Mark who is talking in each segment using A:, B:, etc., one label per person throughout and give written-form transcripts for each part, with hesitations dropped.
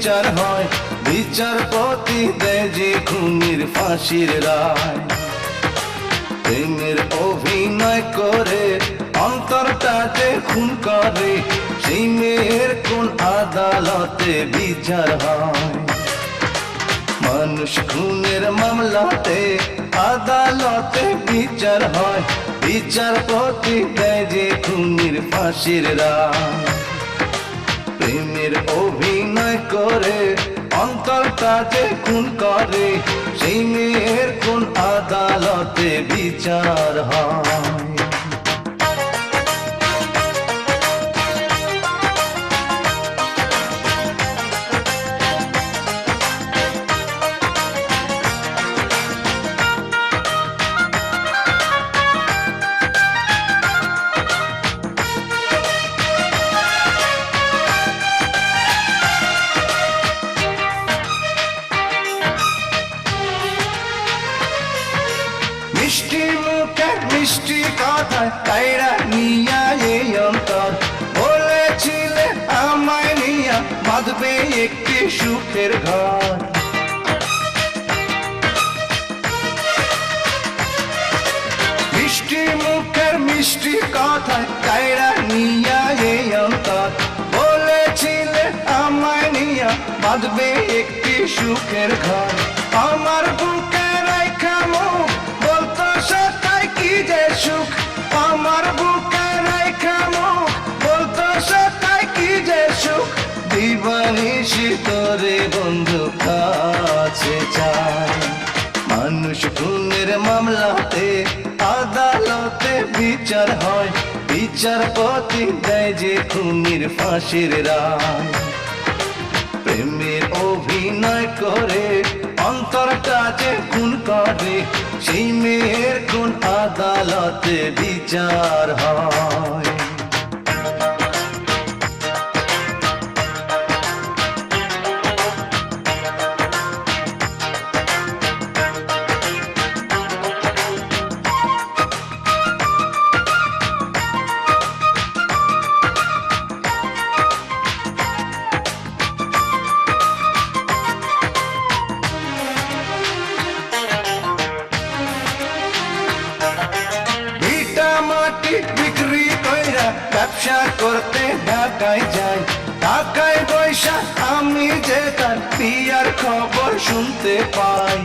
A: বিচার হয়, বিচারপতি দেয় যে খুনির ফাঁসির রায়। প্রেমের অভিনয় করে অন্তরটা যে খুন করে, সেই মেয়ের কোন আদালতে বিচার হয়? মানুষ খুনের মামলাতে আদালতে বিচার হয়, বিচারপতি দেয় যে খুনির ফাঁসির রায়। প্রেমের অভিনয় করে অন্তরটা যে খুন করে, সেই মেয়ের কোন আদালতে বিচার হয়? মিষ্টি মুখে মিষ্টি কথায় কাইরা নিয়া এই অন্তর, বলেছিলে আমায় নিয়া বাঁধবে একটি সুখের ঘর। মিষ্টি মুখের মিষ্টি কথায় কাইরা নিয়া এই অন্তর, বলেছিলে আমায় নিয়া বাঁধবে একটি সুখের ঘর। আমার বুকে রাইখা মুখ বলতো সতাই কি যে সুখ, আমার বুকে রাইখা মুখ বলতো সতাই কি যে সুখ। দিবানিশি তোরে বন্ধু কাছে চাই, মানুষ খুনের মামলাতে আদালতে বিচার হয়, বিচারপতি দেয় যে খুনির ফাঁসির রায়। প্রেমের অভিনয় করে অন্তরটা যে খুন করে, সেই মেয়ের কোন আদালতে বিচার হয়? বিক্রি কইরা ব্যবসা করতে ঢাকায় যাই, ঢাকায় পয়সা আমি যে তার পিয়ার খবর শুনতে পাই।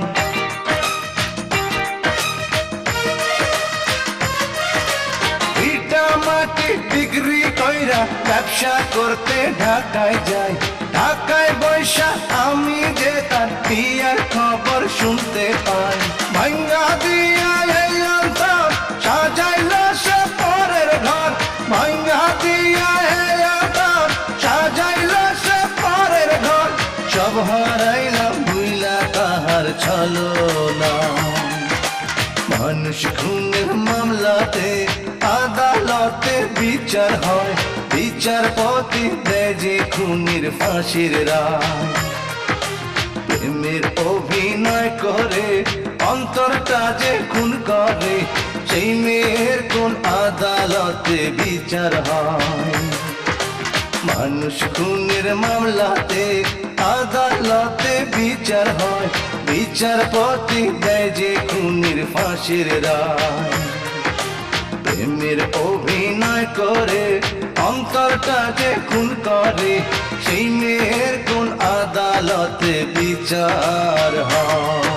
A: ইটা মাটি বিক্রি কইরা ব্যবসা করতে ঢাকায় যাই, ঢাকায় পয়সা আমি যে তার পিয়ার খবর শুনতে পাই। ভাঙ্গা দিয়া এই অন্তর সাজাইল সে পরের ঘর, ভাঙ্গা দিয়া এই অন্তর সাজাইল সে পরের ঘর। সব হারাইলাম ভুইলা তাহার ছলনা, মানুষ খুনের মামলাতে আদালতে বিচার হয়, বিচারপতি দেয় যে খুনির ফাঁসির রায়। প্রেমের অভিনয় করে অন্তরটা যে খুন করে, সেই মেয়ের কোন আদালতে বিচার হয়? মানুষ খুনের মামলাতে আদালতে বিচার হয়, বিচারপতি দেয় যে খুনির ফাঁসির রায়। প্রেমের অভিনয় করে অন্তরটা যে খুন করে, সেই মেয়ের কোন আদালতে বিচার হয়?